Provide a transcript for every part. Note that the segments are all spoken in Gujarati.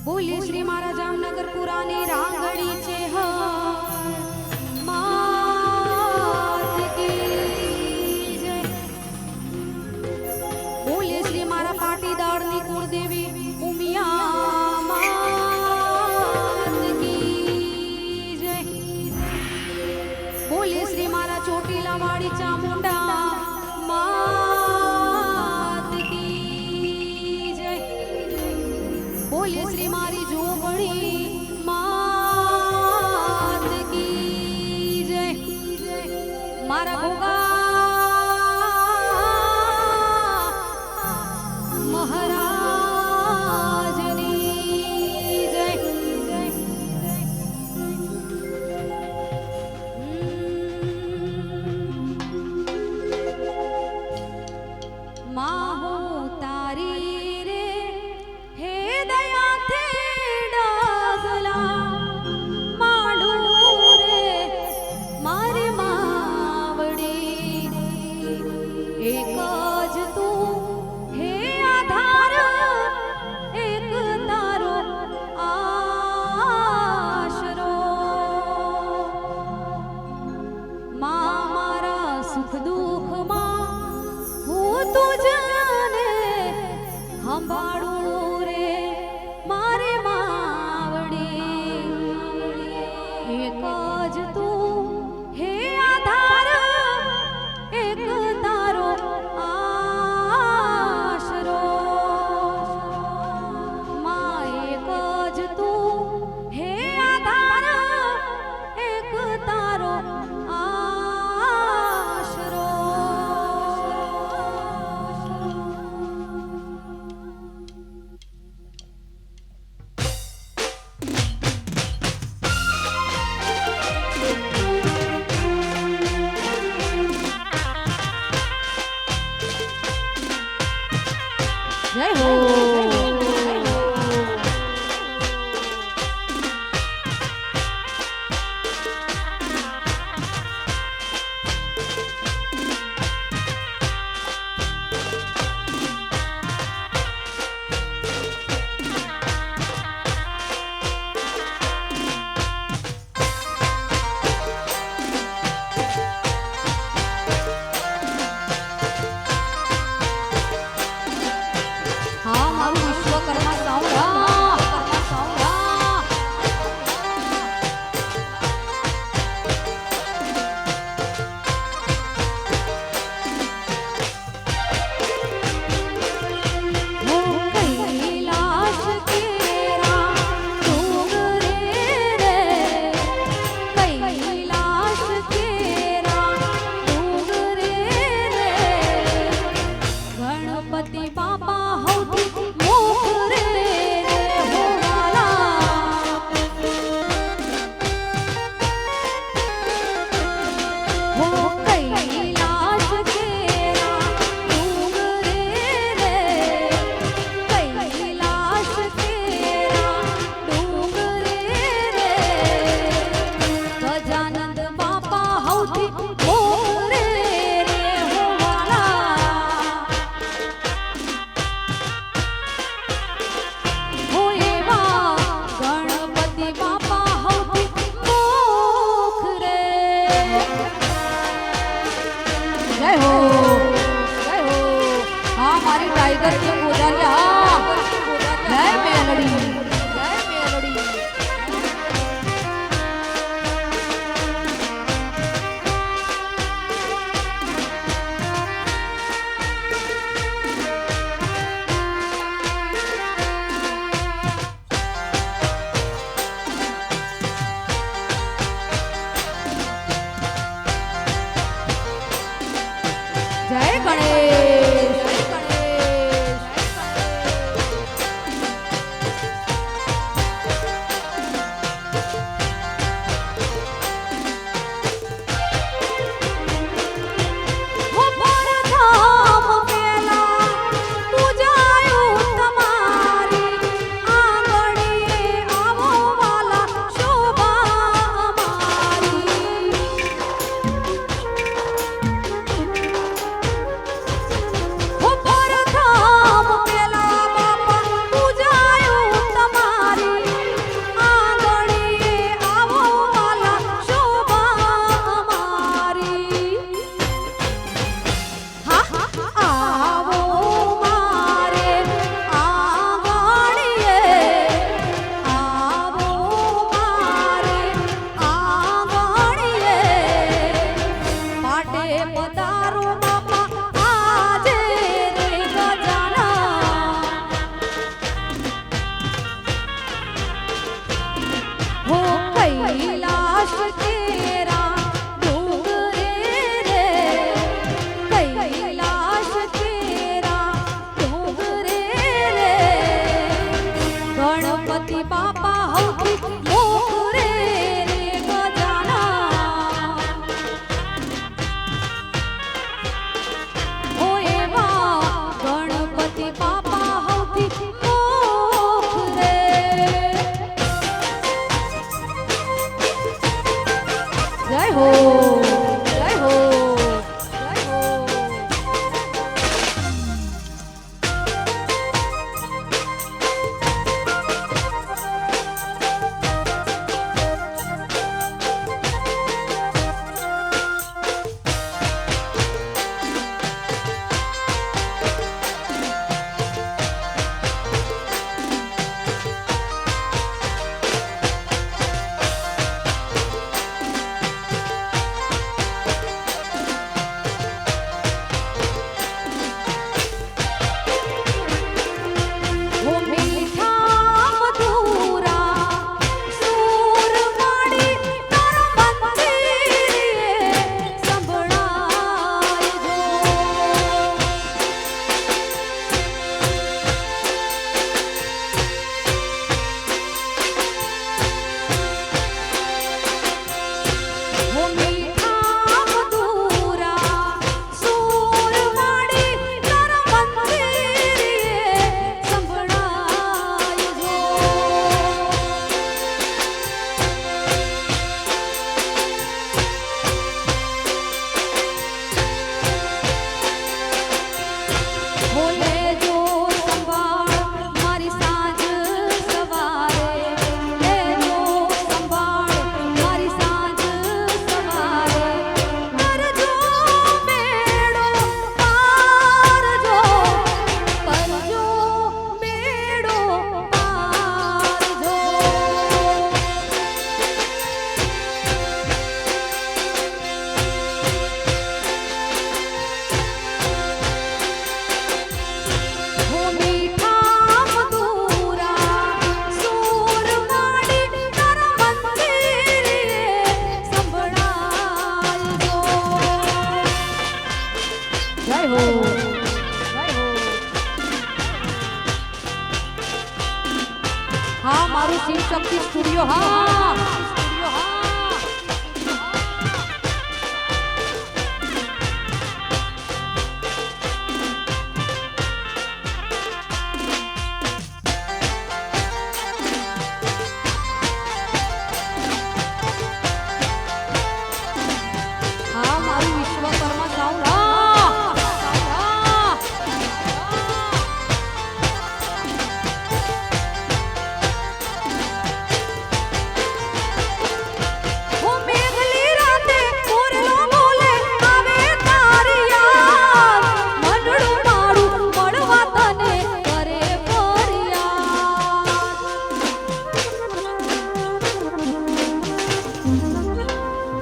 બોલી શ્રી મારા જામનગર પુરાની રાંગડી છે બોલી શ્રી મારા પાટીદારની કુળદેવી ઉમિયા માત કી જય બોલી શ્રી મારા ચોટીલા વાળી ચામુંડા માત કી જય બોલી શ્રી મારી જોગણી માત કી જય મારા ભોગા મહારાજની જય માહો તારી રે હે દયા સંભાળું રે મારે માવડી એક જ તું હે આધાર એક તારો આશરો માં એક જ તું હે આધાર એક તારો જય હો टाइगर के पूजा जय मेलड़ी जय गणेश માએ પધારો બાપા આજે રે ગજાના હો કૈલાશ કેરા ડુંગરે રે કૈલાશ કેરા ડુંગરે રે ગણપતિ બાપા હૌથી મોરે રે ગજાના હો એવા ગણપતિ બાપા હૌથી મોરે જય હો જય હો જય હો હો મીઠા મધુરા સુર માડી તારા મંદિરે સંભળાય હો મીઠા મધુરા સુર માડી તારા મંદિરે સંભળાય બોલે જો સંભાળ મારી સાંજ સવારે લેજો સંભાળ મારી સાંજ સવારે કરજો બેડો પારજો કરજો બેડો પારજો હો મીઠા મધુરા સુર માડી તારા મંદિરે સંભળાય જય હો જય હો હા મારું શિવ શક્તિ સ્ટુડિયો હા સ્ટુડિયો હા હા મારું વિશ્વકર્મા સાઉન્ડ હો મેઘલી રાતે મોરલો બોલે આવે તારી યાદ મનડું મારું મળવા તને કરે ફરિયાદ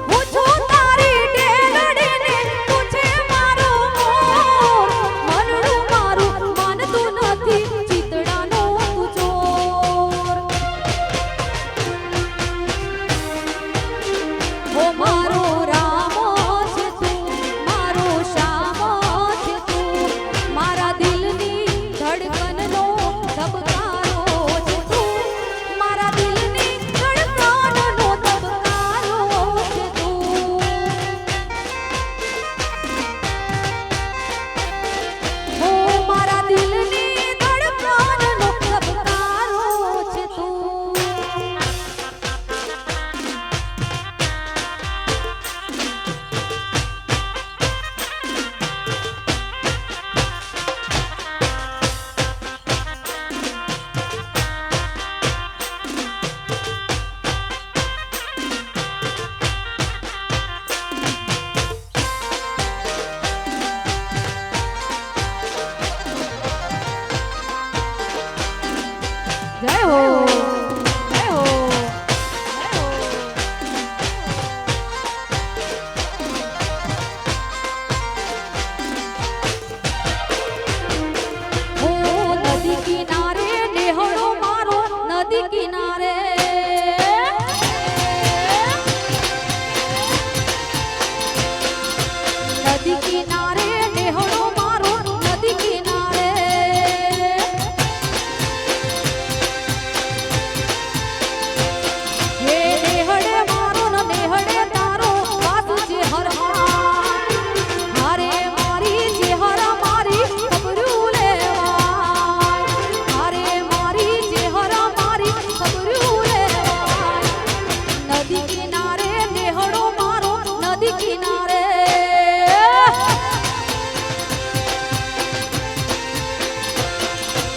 હું છું તારી ડેલડીને પૂછે મારો મોર મનડું મારું માનતું નથી ચિતડાનો તું ચોર હો મારો રામો છે તું મારો શામો છે તું મારા દિલની ધડકનનો ધબકારો છે તું મારા દિલની ધડકનનો ધબકારો છે તું હો મારા દિલની ધડકનનો ધબકારો છે તું જય હો જય હો જય હો નદી કિનારે નેહડો મારો નદી કિનારે હે નેહડે મારો ને નેહડે તારો વાસ છે હર હારે મારી છે હર મારી ખબરું લેવાય હારે મારી છે હર મારી ખબરું લેવાય નદી કિનારે નેહડો મારો નદી કિનારે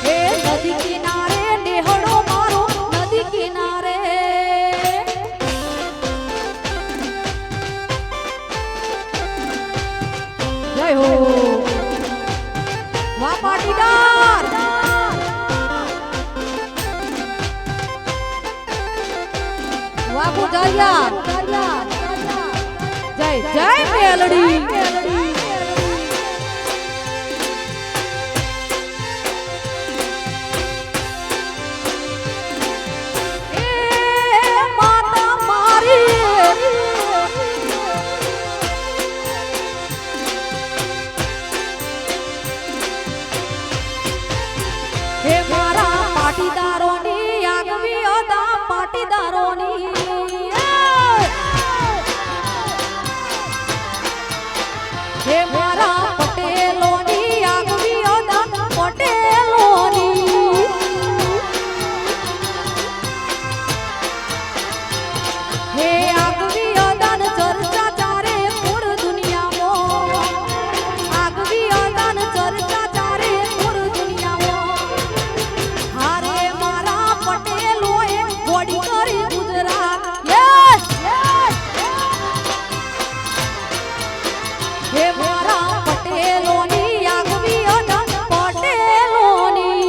હે નદી કિનારે નેહડો મારો નદી કિનારે જય હો વાહ પાટીદાર વાહ પુજારિયા જય જય મેલડી હે મારા પાટીદારોની આગવી અદા પાટીદારોની હે મારા પટેલોની આગવી અદા પટેલોની હે આગવી અદાન ચર્ચા ચારે પૂર દુનિયામાં આગવી અદાન ચર્ચા ચારે પૂર દુનિયામાં હારે મારા પટેલોએ ઘોડી કરી ગુજરાત હે મારા પટેલોની આગવી અદા પટેલોની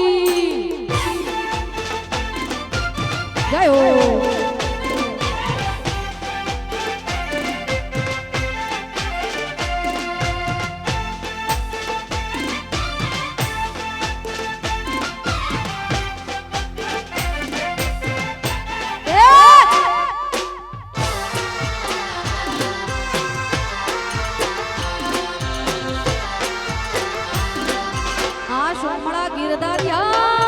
જય હો આ સોમળા ગિરધારિયા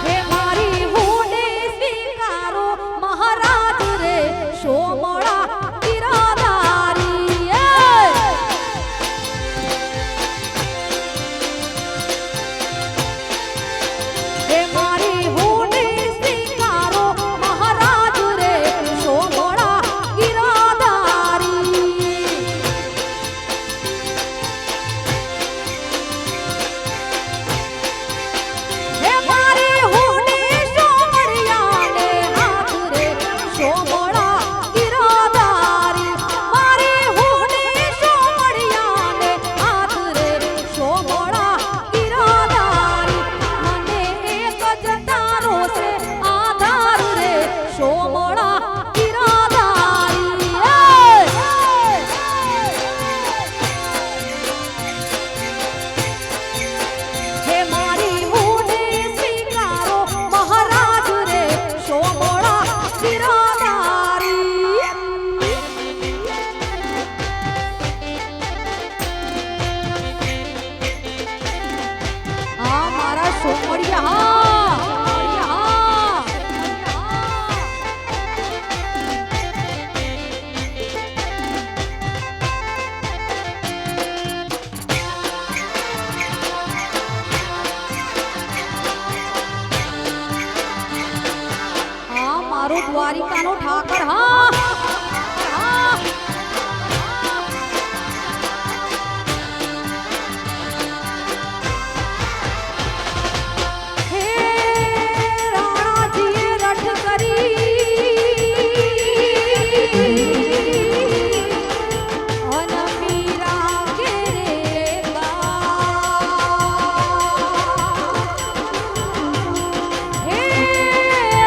હે મારી હુને સ્વીકારો મહારાજ રે સોમળા ગિરધારી હે મારી હુને સ્વીકારો મહારાજ રે સોમળા ગિરધારી હે મારી હુને સોમળિયાને હાથ રે સોમળા ગિરધારી મારી હુને સોમળિયાને હાથ રે સોમળા ગિરધારી મને એક જ તારો છે આધાર રે સોમળા ગિરધારી હે મારી હુને સ્વીકારો મહારાજ રે સોમળા ગિરધારી આ મારા સોમળિયા આ મારો દ્વારિકાનો ઠાકર હા હે રાણાજીએ રઠ કરી અન મીરા ઘેરે હે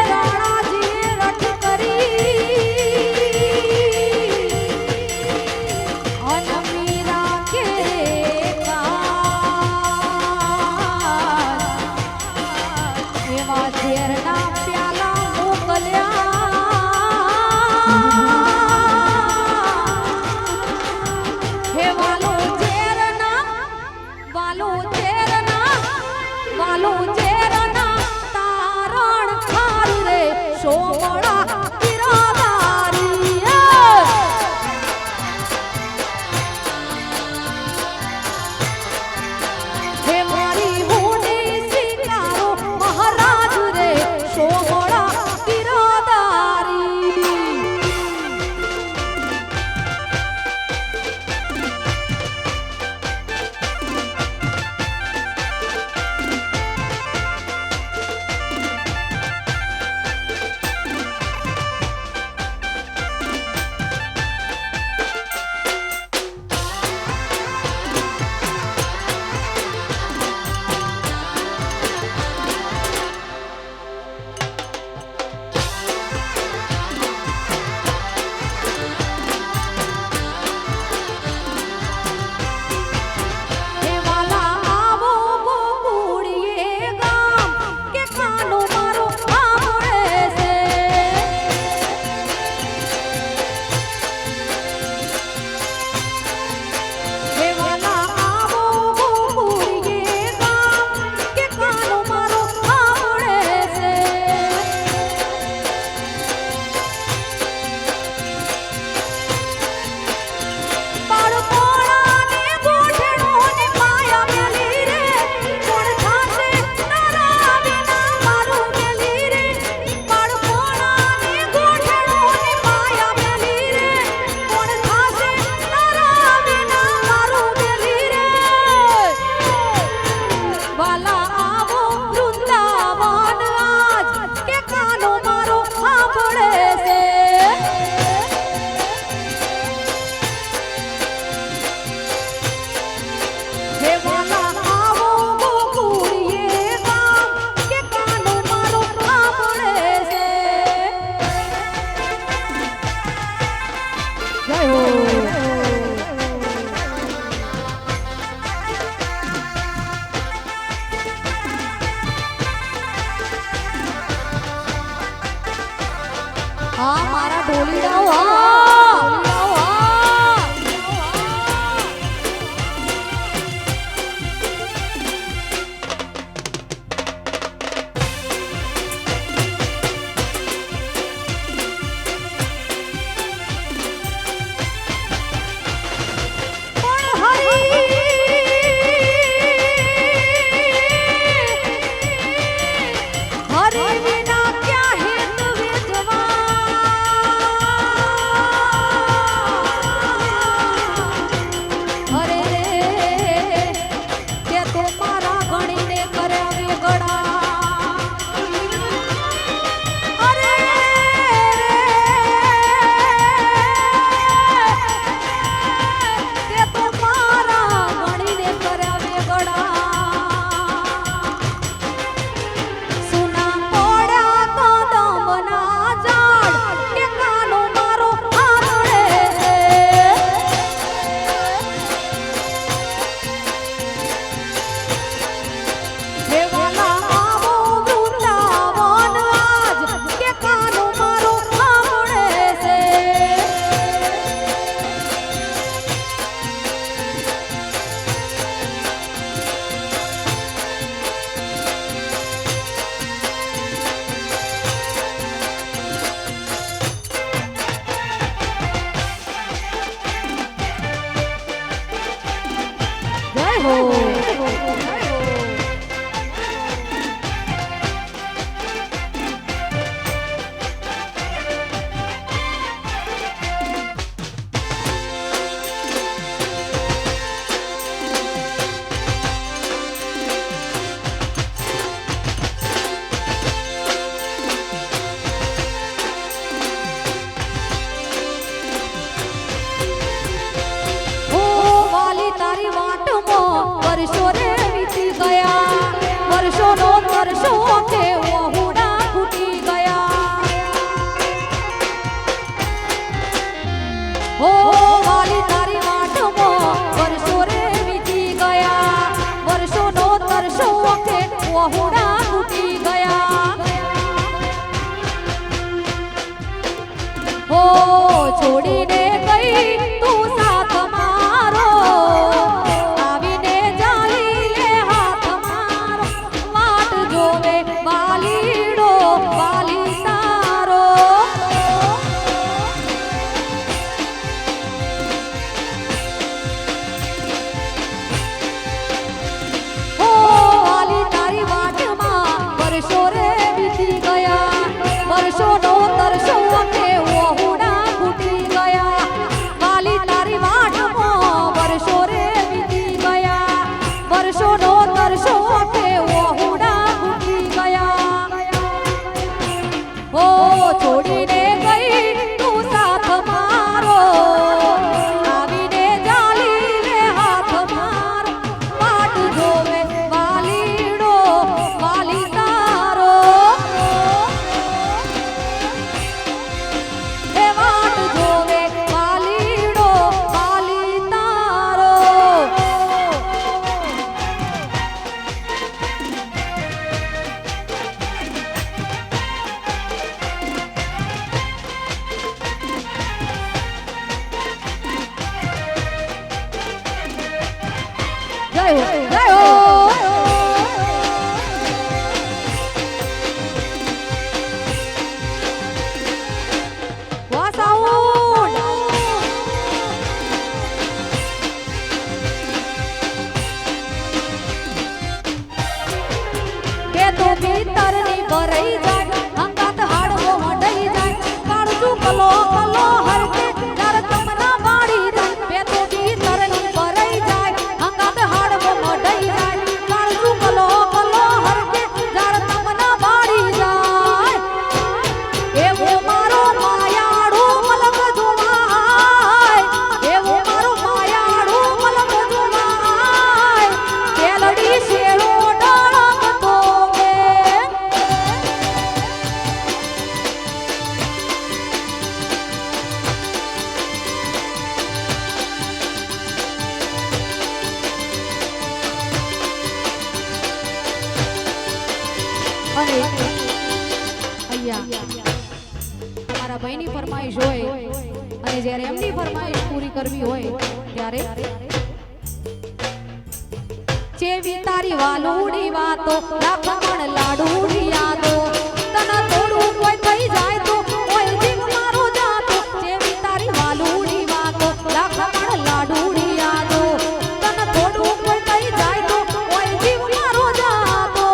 રાણાજીએ રઠ કરી એવા ઝેરના પ્યાલા મોકલ્યા હે વાલો ઝેરના વાલો ઝેરના વાલો ઝેરના તારણ ખારું રે સોમળા બિરાદારી હે મારી હોની સ્વીકારો મહારાજ રે સોમળા બિરાદારી હા મારા ઢોલીડાઓ હરે વિના ક્યાં હિત વેચવા છોડીને ગઈ તું સાથ મારો આવીને જાળી લે હાથ મારો વાટ જોવે વાલીડો વાલી તારો ઓ વાલી તારી વાટમાં વર્ષો રે વીતી ગયા વર્ષોનો તરસો કે ઓહુડા ફૂટી ગયા વાલી તારી વાટમાં વર્ષો રે વીતી ગયા વર્ષોનો તરસો કે ઓહુડા ફૂટી ગયા ઓ છોડીને ગઈ તું સાથ મારો આવીને જાળી લે હાથ મારો વાટ જોવે વાલીડો વાલી તારો એ વાટ જોવે વાલીડો વાલી તારો જય હો જય હો વાસાઉડ કે તો ભીતરની ભરાઈ જાય હંગાત હાડવો મઢઈ જાય કાળજું કલો કલો હરકે ત્યારે તમના વાળી જાય કે તો ભીતરની ભરાઈ જાય હંગાત હાડવો મઢઈ જાય કાળજું કલો કલો હરકે ત્યારે તમના વાળી જાય એવો મારો માયાળો મલક જોવાય એવો મારો માયાળો મલક જોવાય કેલડી શેરો ડળકતો બે અને અહીંયા અમારા ભાઈની ફરમાઈશ હોય અને જ્યારે એમની ફરમાઈશ પૂરી કરવી હોય ત્યારે ચેવી તારી વાલુડી વાતો લાખમણ લાડુડી યાદો તને થોડું કોઈ થઈ જાય તો કોઈ જીવ મારો જાતો ચેવી તારી વાલુડી વાતો લાખમણ લાડુડી યાદો તને થોડું કોઈ થઈ જાય તો કોઈ જીવ મારો જાતો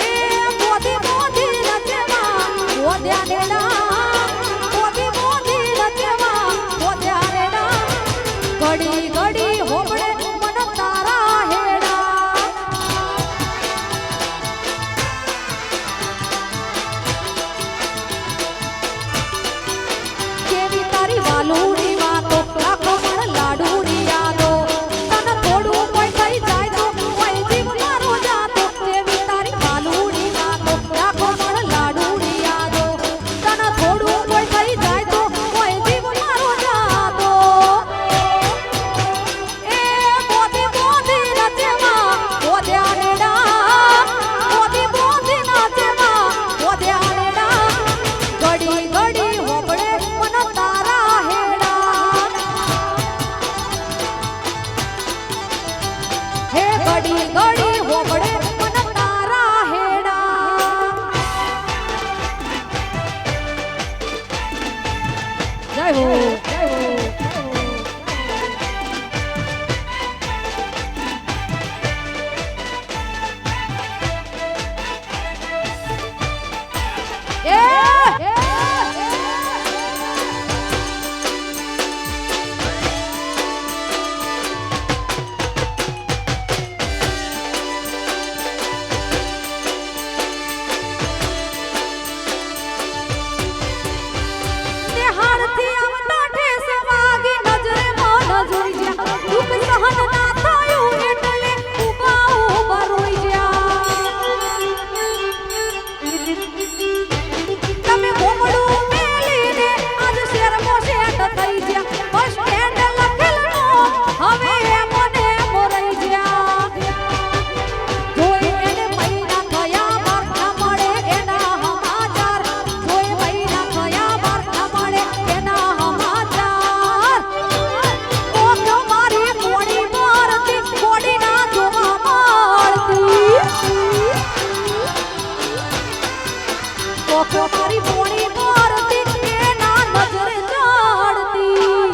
એ મોદી મોદી રચવા મોદ્યા નેડા મોદી મોદી રચવા મોદ્યા નેડા ઘડી ઘડી હોબળે મન તારા હેડા ઓખો મારી પોણી મારતી એના નજરે ચડતી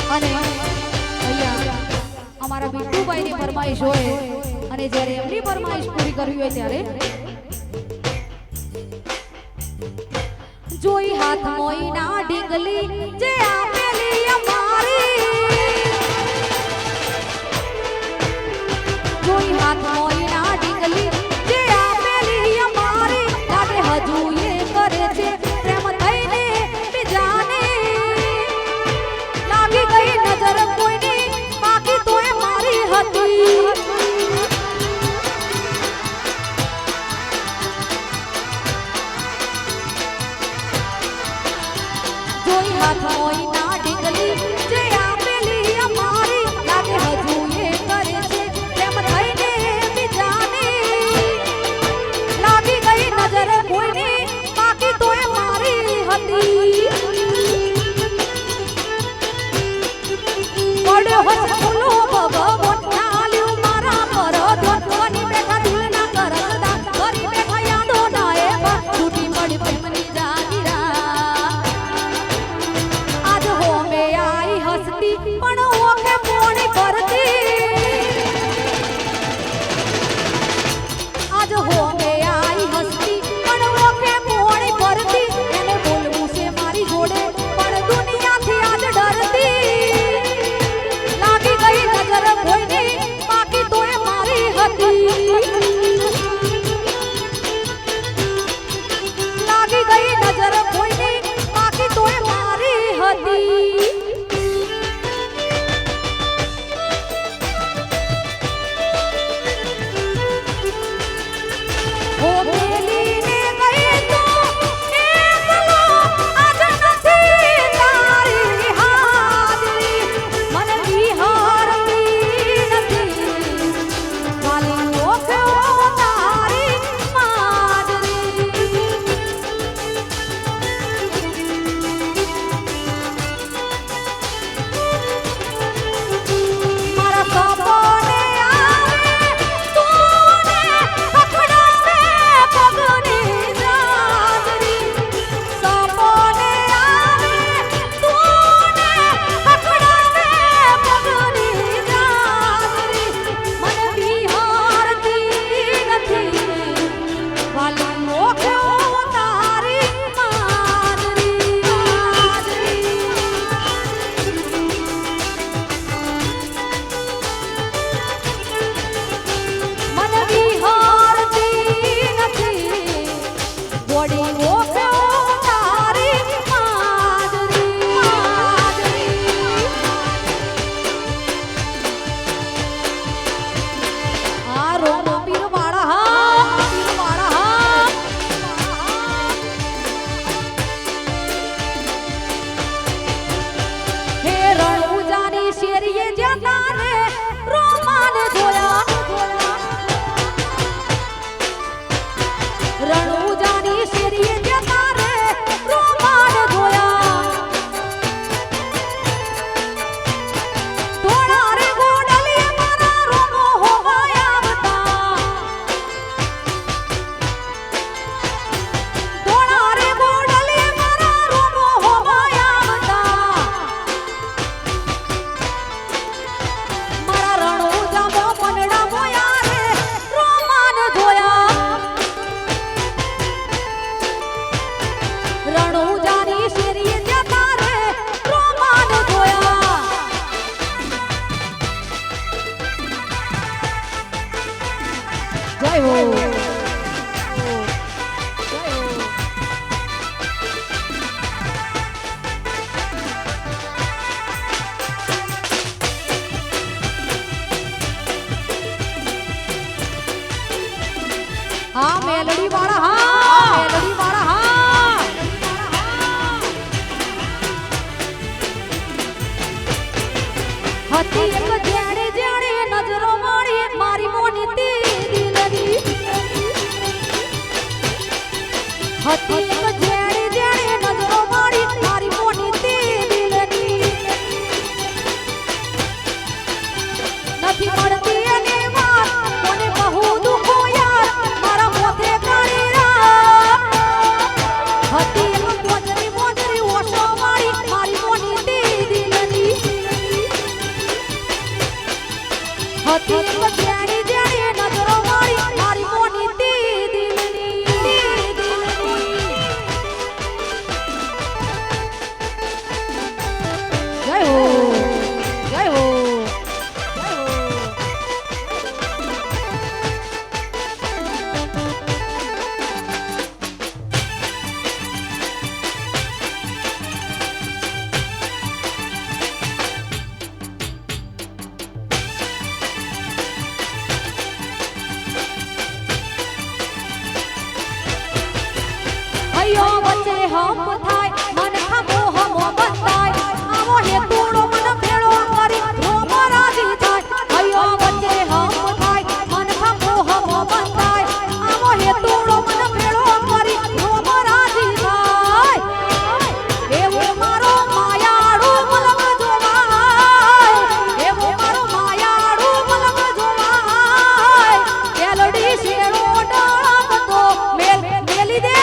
અને અહીંયા અમારા બિટ્ટુભાઈની ફરમાઈશ હોય અને જ્યારે એમની ફરમાઈશ પૂરી કરવી હોય ત્યારે જોઈ હાથ મોઈના ડીંગલી જે આપેલી અમારી જોઈ હાથ મોઈના ડીંગલી જે આપેલી અમારી લાગે હજુ એ કરે છે પ્રેમ થઈને બીજાને લાગી ગઈ નજર કોઈની બાકી તોય મારી હતી જોઈ હાથ મોઈના ડીંગલી જે આપેલી અમારી લાગે હજુ એ કરે છે પ્રેમ થઈને બીજાને हाँ मेलडी वाला हाँ मेलडी वाला हाँ हती एक जेणे जेणे नजरो मारी मारी मोनी ती दिलनी हती एक जेणे जेणे नजरो मारी मारी मोनी ती दिलनी નથી મળતી એને વાત કોને કહું દુખો યાર મારા મોઢે કાળીરા હતી એક મોજરી મોજરી ઓશો મારી મારી મોની તી દિલની હતી એક જેણી જેણી નજરો મારી મારી મોની તી દિલની જય હો જય હો अयो बच्चे हम थाय मन खमो हमो बताय आवो हे तूड़ो मन भेड़ो करी रो मराजी थाय अयो बच्चे हम थाय मन खमो हमो बताय आवो हे तूड़ो मन भेड़ो करी रो मराजी थाय एवो मारो मायाड़ू मलक जोवाय एवो मारो मायाड़ू मलक जोवाय केलडी शेरो डाळा तो मेल मेली दे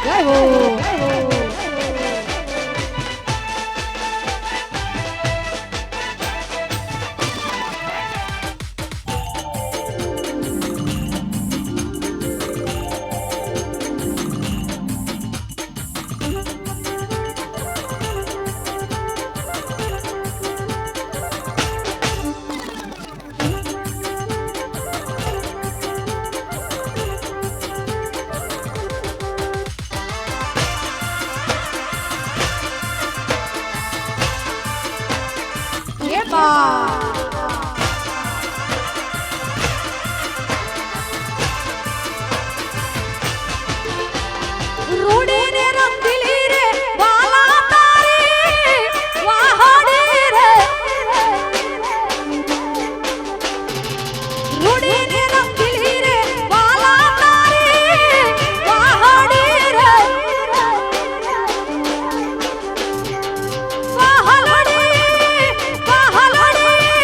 जय हो रूड़ी ने रंगीली रे वाला तारी वाहड़ी रे रूड़ी ने रंगीली रे वाला तारी वाहड़ी रे वाहलड़ी वाहलड़ी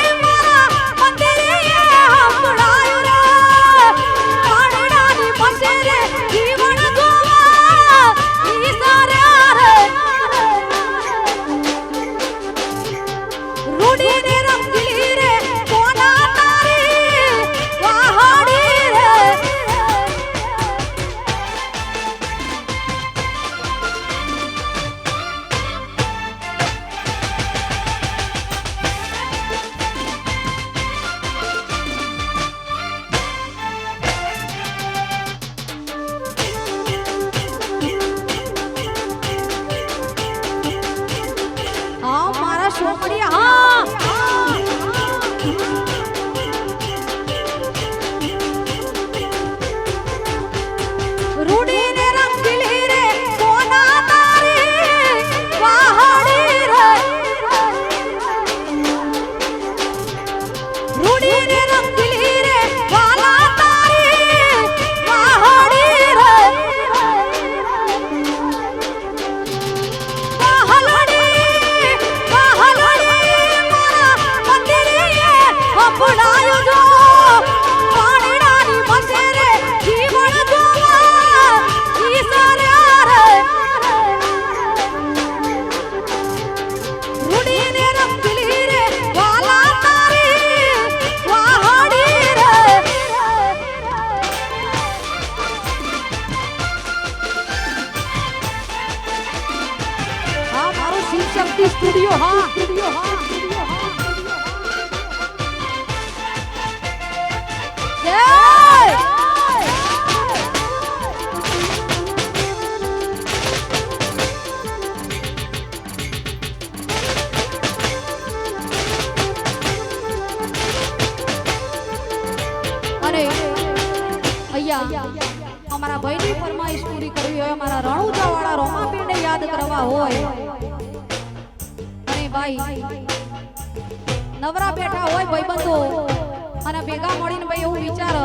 રૂડીને રંગીલી રે કોના તારી વાહડી રે રૂડીને રંગીલી રે વાલા તારી વાહડી રે વાહલડી મારા મંદિરે હપડાયો જો પાણીડાની મસે રે જીવન જોવા ઈસર્યા રે રૂડીને રંગીલી રે વાલા તારી વાહડી રે હા મારું શિવ શક્તિ સ્ટુડિયો હા સ્ટુડિયો હા જય અરે અહીંયા અમારા ભાઈની ફરમાઈશ પૂરી કરવી હોય અમારા રણુજાવાળા રોમાપીરને યાદ કરવા હોય અને ભાઈ નવરા બેઠા હોય ભાઈબંધો અને ભેગા મળીને ભાઈ એવું વિચાર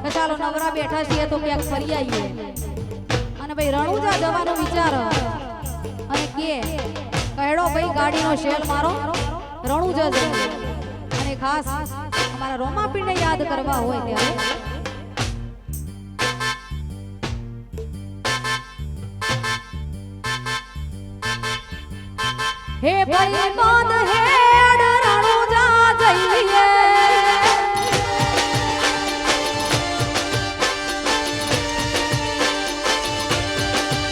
કે ચાલો નવરા બેઠા છીએ તો ક્યાંક ફરી આવીએ અને ભાઈ રણુજા જવાનો વિચાર અને કે કહેડો ભાઈ ગાડીનો શેલ મારો રણુજા જઈએ અને ખાસ અમારા રોમાપીરને યાદ કરવા હોય ત્યારે હે ભાઈ બંધ હેડ રણુજા જઈએ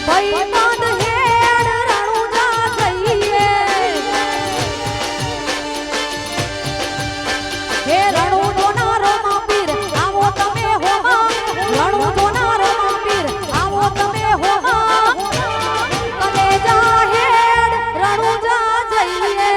ભાઈ બંધ હેડ રણુજા જઈએ હે રણુજોના રોમાપીર આવો તમે હોમા રણુજોના રોમાપીર આવો તમે હોમા કલેજા હેડ રણુજા જઈએ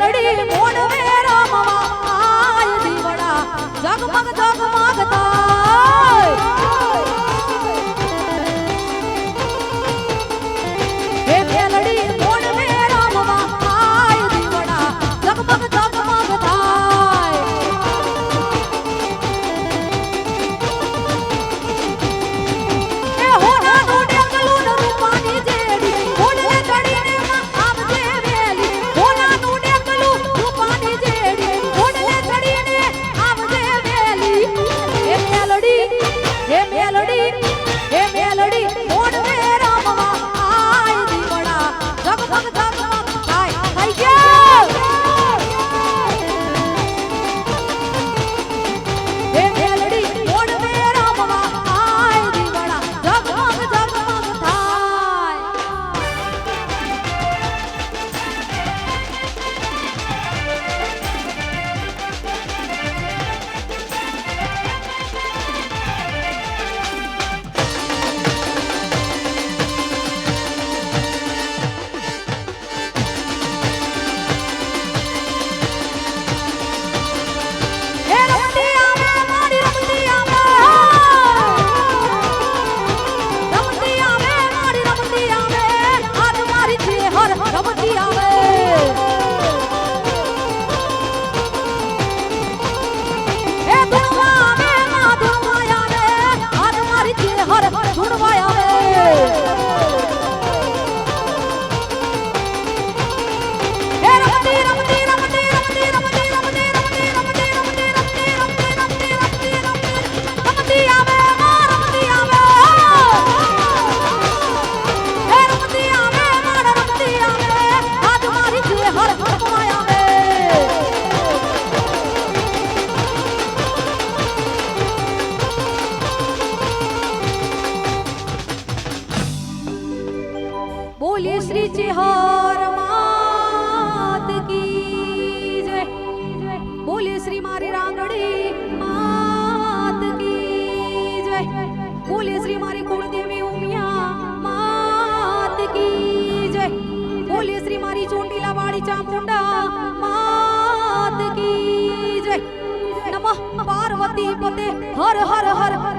મેલડી મોડવે રમવા આય દીવડા જગમગ જગમગતા હે મેલડી મોડવે રમવા આય દીવડા જગમગ જગમગતા એ હોના નો ડેકલું ન રૂપાની જેડી હોડલે ચડીને આવજે વેલી હોના નો ડેકલું રૂપાની જેડી હોડલે ચડીને આવજે વેલી હે મેલડી મોડવે રમવા આય દીવડા જગમગ જગમગ થાય થઈ ગયો હે મેલડી મોડવે રમવા આય દીવડા જગમગ જગમગ થાય હે રમતી આવે મારી રમતી આવે રમતી આવે મારી રમતી આવે આજ મારી છે હર રમતી આવે હે ધૂણવા આવે માં ધૂણવા આવે આજ મારી છે હર ધૂણવા આવે હે રમતી રમતી રમતી રમતી રમતી રમતી રમતી રમતી રમતી રમતી રમતી રમતી આવે માં રમતી આવે હે રમતી આવે માં રમતી આવે આજ મારી છે હર રમવા આવે બોલીએ શ્રી ચેહર માત કી જય બોલીએ શ્રી મારી રાંગડી માત કી જય બોલીએ શ્રી મારી કુળદેવી ઉમિયા માત કી જય બોલીએ શ્રી મારી ચોટીલા વાળી ચામુંડા માત કી જય નમઃ પાર્વતી પતે હર હર હર